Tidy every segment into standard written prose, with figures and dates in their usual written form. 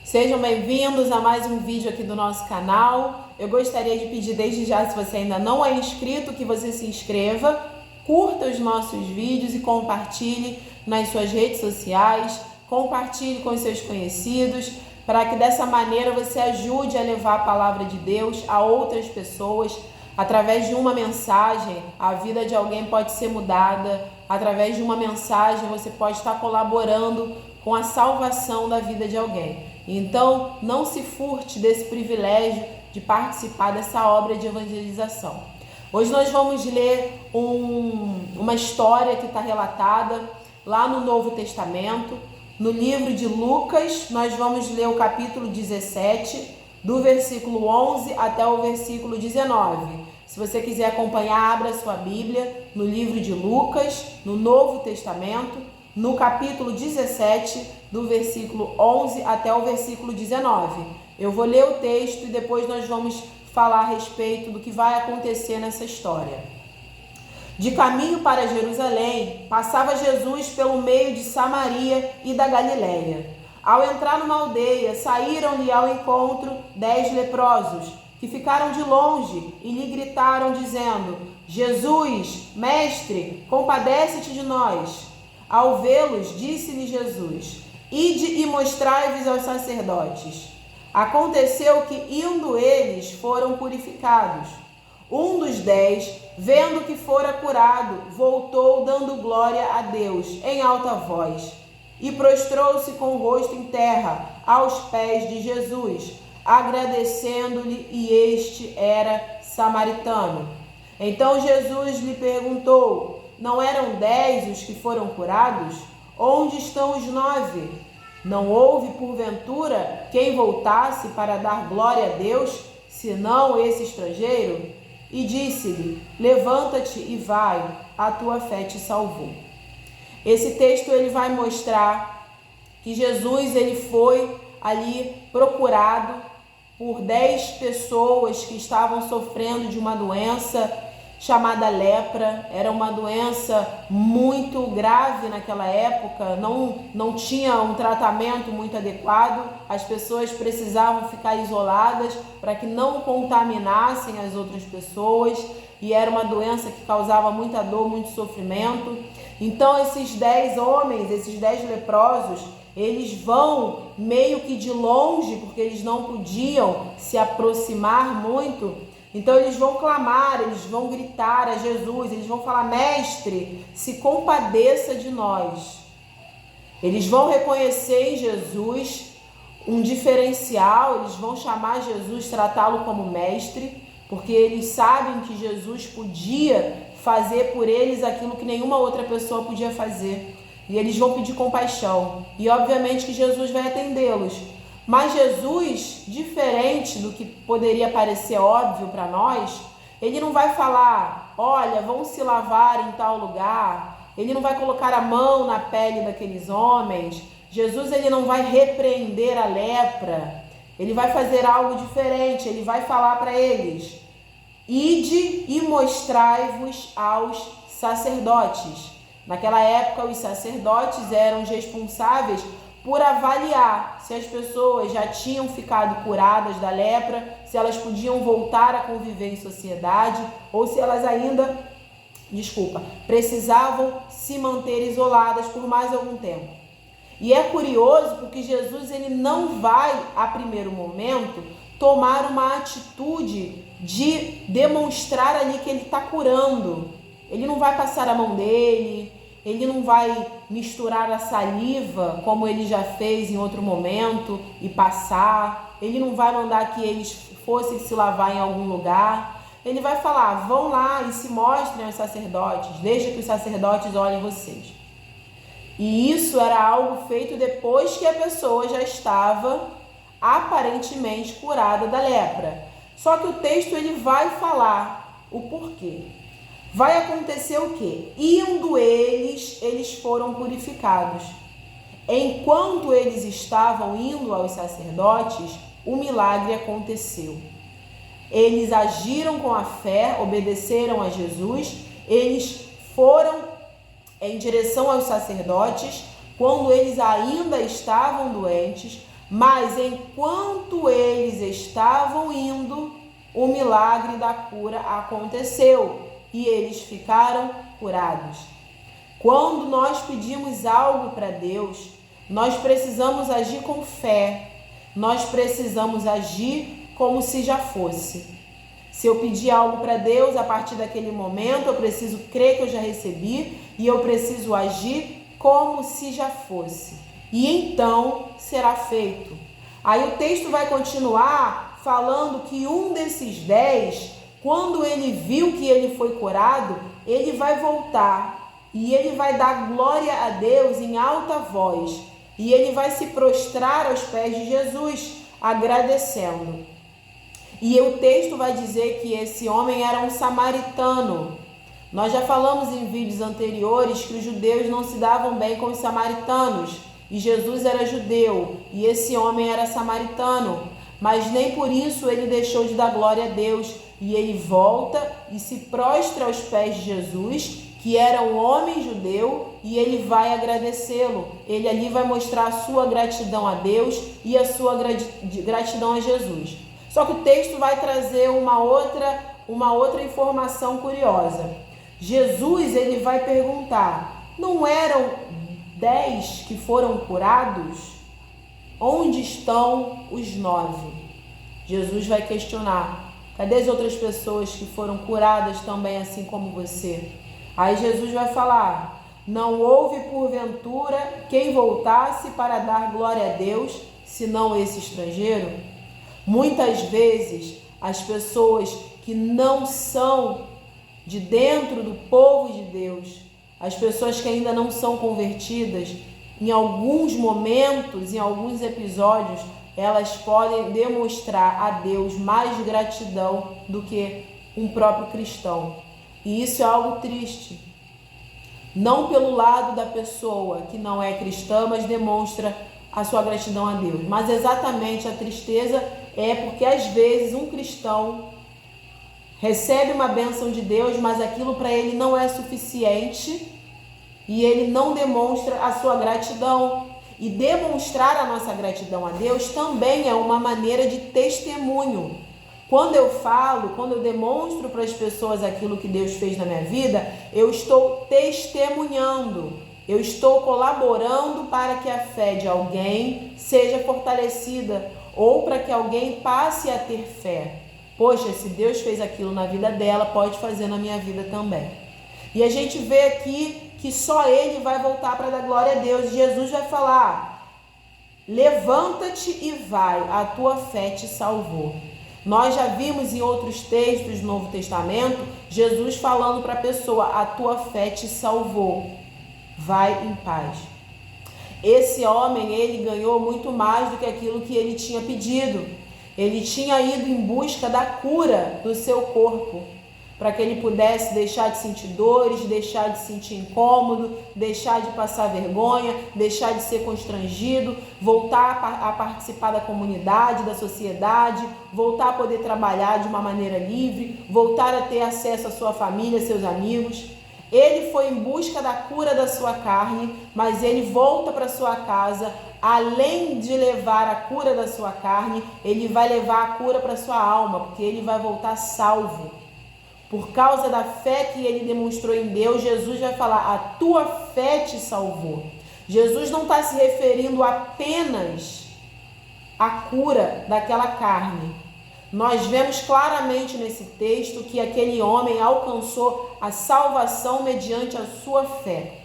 Sejam bem-vindos a mais um vídeo aqui do nosso canal. Eu gostaria de pedir desde já, se você ainda não é inscrito, que você se inscreva, curta os nossos vídeos e compartilhe nas suas redes sociais, compartilhe com os seus conhecidos, para que dessa maneira você ajude a levar a palavra de Deus a outras pessoas. Através de uma mensagem, a vida de alguém pode ser mudada. Através de uma mensagem, você pode estar colaborando com a salvação da vida de alguém. Então, não se furte desse privilégio de participar dessa obra de evangelização. Hoje nós vamos ler uma história que está relatada lá no Novo Testamento. No livro de Lucas, nós vamos ler o capítulo 17, do versículo 11 até o versículo 19. Se você quiser acompanhar, abra sua Bíblia no livro de Lucas, no Novo Testamento, no capítulo 17, do versículo 11 até o versículo 19. Eu vou ler o texto e depois nós vamos falar a respeito do que vai acontecer nessa história. De caminho para Jerusalém, passava Jesus pelo meio de Samaria e da Galileia. Ao entrar numa aldeia, saíram-lhe ao encontro 10 leprosos, que ficaram de longe e lhe gritaram, dizendo: Jesus, mestre, compadece-te de nós. Ao vê-los, disse-lhe Jesus: Ide e mostrai-vos aos sacerdotes. Aconteceu que, indo eles, foram purificados. Um dos 10, vendo que fora curado, voltou dando glória a Deus em alta voz, e prostrou-se com o rosto em terra aos pés de Jesus, agradecendo-lhe, e este era samaritano. Então Jesus lhe perguntou: Não eram 10 os que foram curados? Onde estão os 9? Não houve, porventura, quem voltasse para dar glória a Deus, senão esse estrangeiro? E disse-lhe: Levanta-te e vai, a tua fé te salvou. Esse texto ele vai mostrar que Jesus ele foi ali procurado por 10 pessoas que estavam sofrendo de uma doença chamada lepra. Era uma doença muito grave naquela época, não tinha um tratamento muito adequado, as pessoas precisavam ficar isoladas para que não contaminassem as outras pessoas, e era uma doença que causava muita dor, muito sofrimento. Então esses 10 homens, esses 10 leprosos, eles vão meio que de longe, porque eles não podiam se aproximar muito. Então eles vão clamar, eles vão gritar a Jesus, eles vão falar: Mestre, se compadeça de nós. Eles vão reconhecer em Jesus um diferencial, eles vão chamar Jesus, tratá-lo como mestre, porque eles sabem que Jesus podia fazer por eles aquilo que nenhuma outra pessoa podia fazer. E eles vão pedir compaixão. E obviamente que Jesus vai atendê-los. Mas Jesus, diferente do que poderia parecer óbvio para nós, ele não vai falar: olha, vão se lavar em tal lugar. Ele não vai colocar a mão na pele daqueles homens. Jesus ele não vai repreender a lepra. Ele vai fazer algo diferente. Ele vai falar para eles: Ide e mostrai-vos aos sacerdotes. Naquela época, os sacerdotes eram os responsáveis por avaliar se as pessoas já tinham ficado curadas da lepra, se elas podiam voltar a conviver em sociedade ou se elas ainda, precisavam se manter isoladas por mais algum tempo. E é curioso porque Jesus ele não vai, a primeiro momento, tomar uma atitude de demonstrar ali que ele está curando. Ele não vai passar a mão dele, ele não vai misturar a saliva, como ele já fez em outro momento, e passar. Ele não vai mandar que eles fossem se lavar em algum lugar. Ele vai falar: vão lá e se mostrem aos sacerdotes, deixa que os sacerdotes olhem vocês. E isso era algo feito depois que a pessoa já estava aparentemente curada da lepra. Só que o texto ele vai falar o porquê. Vai acontecer o quê? Indo eles foram purificados. Enquanto eles estavam indo aos sacerdotes, o milagre aconteceu. Eles agiram com a fé, obedeceram a Jesus, eles foram em direção aos sacerdotes quando eles ainda estavam doentes, Mas enquanto eles estavam indo, o milagre da cura aconteceu e eles ficaram curados. Quando nós pedimos algo para Deus, nós precisamos agir com fé. Nós precisamos agir como se já fosse. Se eu pedir algo para Deus, a partir daquele momento, eu preciso crer que eu já recebi e eu preciso agir como se já fosse. E então será feito. Aí o texto vai continuar falando que um desses 10, quando ele viu que ele foi curado, ele vai voltar e ele vai dar glória a Deus em alta voz. E ele vai se prostrar aos pés de Jesus, agradecendo. E o texto vai dizer que esse homem era um samaritano. Nós já falamos em vídeos anteriores que os judeus não se davam bem com os samaritanos. E Jesus era judeu e esse homem era samaritano. Mas nem por isso ele deixou de dar glória a Deus. E ele volta e se prostra aos pés de Jesus, que era um homem judeu, e ele vai agradecê-lo. Ele ali vai mostrar a sua gratidão a Deus e a sua gratidão a Jesus. Só que o texto vai trazer uma outra informação curiosa. Jesus, ele vai perguntar: não eram 10 que foram curados? Onde estão os 9? Jesus vai questionar: cadê as outras pessoas que foram curadas também assim como você? Aí Jesus vai falar: não houve porventura quem voltasse para dar glória a Deus, senão esse estrangeiro? Muitas vezes as pessoas que não são de dentro do povo de Deus, as pessoas que ainda não são convertidas, em alguns momentos, em alguns episódios, elas podem demonstrar a Deus mais gratidão do que um próprio cristão. E isso é algo triste. Não pelo lado da pessoa que não é cristã, mas demonstra a sua gratidão a Deus. Mas exatamente a tristeza é porque às vezes um cristão recebe uma bênção de Deus, mas aquilo para ele não é suficiente e ele não demonstra a sua gratidão. E demonstrar a nossa gratidão a Deus também é uma maneira de testemunho. Quando eu demonstro para as pessoas aquilo que Deus fez na minha vida, eu estou testemunhando, eu estou colaborando para que a fé de alguém seja fortalecida ou para que alguém passe a ter fé. Poxa, se Deus fez aquilo na vida dela, pode fazer na minha vida também. E a gente vê aqui que só ele vai voltar para dar glória a Deus. Jesus vai falar: levanta-te e vai, a tua fé te salvou. Nós já vimos em outros textos do Novo Testamento, Jesus falando para a pessoa: a tua fé te salvou, vai em paz. Esse homem, ele ganhou muito mais do que aquilo que ele tinha pedido. Ele tinha ido em busca da cura do seu corpo, para que ele pudesse deixar de sentir dores, deixar de sentir incômodo, deixar de passar vergonha, deixar de ser constrangido, voltar a participar da comunidade, da sociedade, voltar a poder trabalhar de uma maneira livre, voltar a ter acesso à sua família, seus amigos. Ele foi em busca da cura da sua carne, mas ele volta para sua casa. Além de levar a cura da sua carne, ele vai levar a cura para sua alma, porque ele vai voltar salvo. Por causa da fé que ele demonstrou em Deus, Jesus vai falar: a tua fé te salvou. Jesus não está se referindo apenas à cura daquela carne. Nós vemos claramente nesse texto que aquele homem alcançou a salvação mediante a sua fé.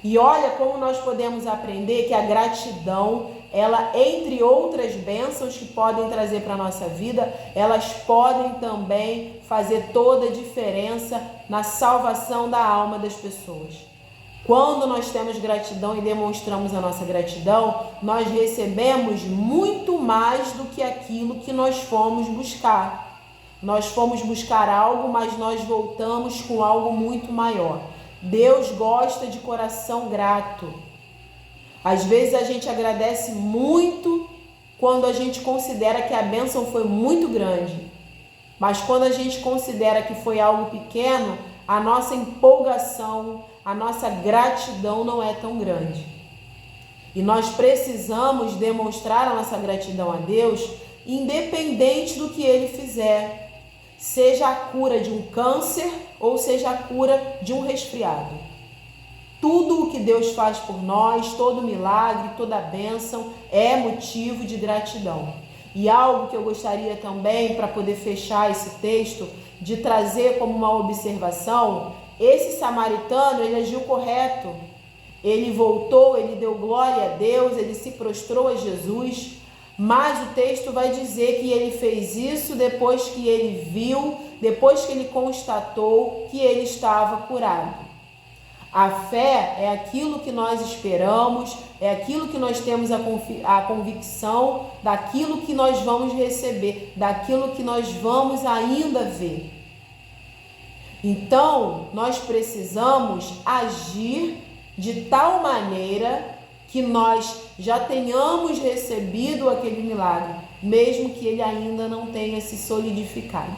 E olha como nós podemos aprender que a gratidão, ela, entre outras bênçãos que podem trazer para a nossa vida, elas podem também fazer toda a diferença na salvação da alma das pessoas. Quando nós temos gratidão e demonstramos a nossa gratidão, nós recebemos muito mais do que aquilo que nós fomos buscar. Nós fomos buscar algo, mas nós voltamos com algo muito maior. Deus gosta de coração grato. Às vezes a gente agradece muito quando a gente considera que a bênção foi muito grande. Mas quando a gente considera que foi algo pequeno, a nossa empolgação, a nossa gratidão não é tão grande. E nós precisamos demonstrar a nossa gratidão a Deus, independente do que Ele fizer. Seja a cura de um câncer ou seja a cura de um resfriado. Tudo o que Deus faz por nós, todo milagre, toda bênção é motivo de gratidão. E algo que eu gostaria também, para poder fechar esse texto, de trazer como uma observação, esse samaritano, ele agiu correto. Ele voltou, ele deu glória a Deus, ele se prostrou a Jesus, mas o texto vai dizer que ele fez isso depois que ele viu, depois que ele constatou que ele estava curado. A fé é aquilo que nós esperamos, é aquilo que nós temos a convicção daquilo que nós vamos receber, daquilo que nós vamos ainda ver. Então, nós precisamos agir de tal maneira que nós já tenhamos recebido aquele milagre, mesmo que ele ainda não tenha se solidificado.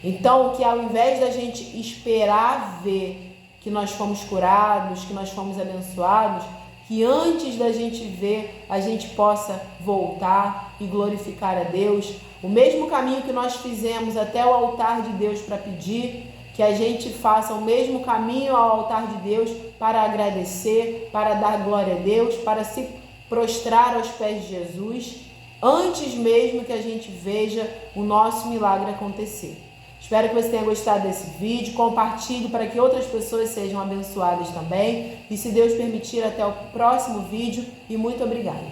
Então, que ao invés da gente esperar ver que nós fomos curados, que nós fomos abençoados, que antes da gente ver, a gente possa voltar e glorificar a Deus. O mesmo caminho que nós fizemos até o altar de Deus para pedir, que a gente faça o mesmo caminho ao altar de Deus para agradecer, para dar glória a Deus, para se prostrar aos pés de Jesus, antes mesmo que a gente veja o nosso milagre acontecer. Espero que você tenha gostado desse vídeo, compartilhe para que outras pessoas sejam abençoadas também. E se Deus permitir, até o próximo vídeo e muito obrigada.